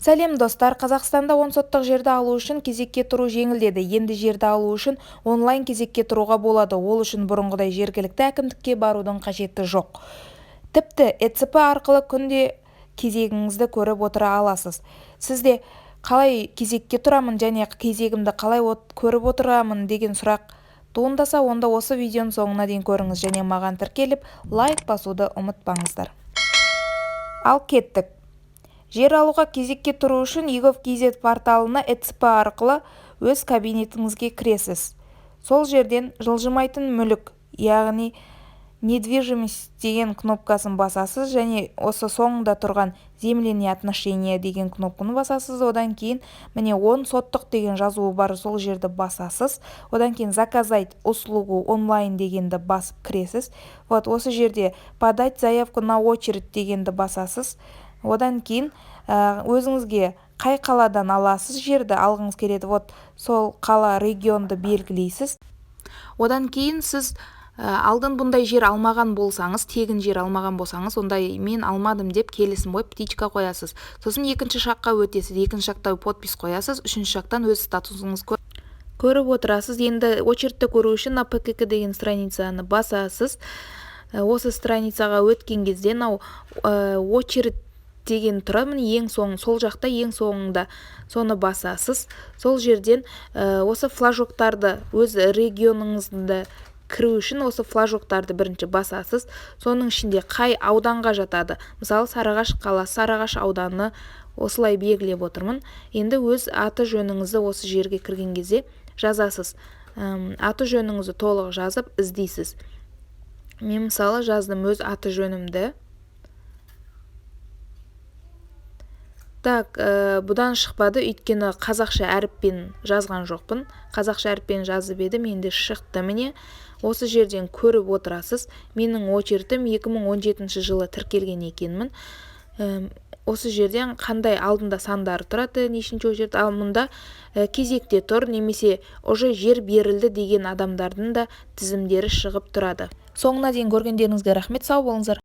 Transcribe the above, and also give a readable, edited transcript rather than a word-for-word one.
Сәлем достар, Қазақстанда 10 соттық жерді алу үшін кезекке тұру жеңілдеді. Енді жерді алу үшін онлайн кезекке тұруға болады. Ол үшін бұрынғыдай жергілікті әкімдікке барудың қажеті жоқ. Тіпті ЭЦП арқылы күнде кезегіңізді көріп отыра аласыз. Сізде қалай кезекке тұрамын және кезегімді қалай көріп отырамын деген сұрақ туындаса, онда осы видеоның соңына дейін көріңіз және маған тіркеліп лайк басуды ұмытпаңыздар. Ал кеттік. Жер алуға кезекке тұру үшін egov.kz порталына ЭЦП арқылы өз кабинетіңізге кіресіз. Сол жерден жылжымайтын мүлік, яғни недвижимость деген кнопкасын басасыз және осы соңында тұрған земельные отношения деген кнопканы басасыз. Одан кейін міне 10 соттық деген жазуы бар, сол жерді басасыз. Одан кейін заказать услугу онлайн дегенді басып кіресіз. Осы жерде подать заявку на очередь дегенді басасыз. Одан кейін өзіңізге қай қаладан аласыз жерді алғыңыз келеді, сол қала регионды белгілейсіз. Одан кейін сіз алдын бұндай жер алмаған болсаңыз, тегін жер алмаған болсаңыз, ондай мен алмадым деп келісім қойып птичка қоясыз. Сосын екінші шаққа өтесіз, екінші шақта подпись қоясыз, үшінші шақтан өз статусыңыз көріп отырасыз. Енді очередті көру үшін APKK деген страницаны басасыз. Осы страницаға өткен кезде очередь деген тұрады, ең соң, сол жақта ең соңында соны басасыз. Сол жерден осы флажоктарды, өз регионыңызды кіру үшін осы флажоктарды бірінші басасыз. Соның ішінде қай ауданға жатады. Мысалы, Сарыағаш қаласы, Сарыағаш ауданы осылай белгілеп отырмын. Енді өз аты жөніңізді осы жерге кірген кезде жазасыз. Аты жөніңізді толық жазып іздейсіз. Мен мысалы жаздым өз аты жөнімді. Бұдан шықпады, өйткені қазақша әріппен жазған жоқпын. Қазақша әріппен жазып едім, енді шықты. Міне осы жерден көріп отырасыз. Менің очередім 2017 жылы тіркелген екенмін. Осы жерден қандай алдында сандары тұрады, нешінші очеред, ал мұнда кезекте тұр, немесе уже жер берілді деген адамдардың да тізімдері шығып тұрады. Соңына дейін көргендеріңізге рахмет, сау болыңыздар.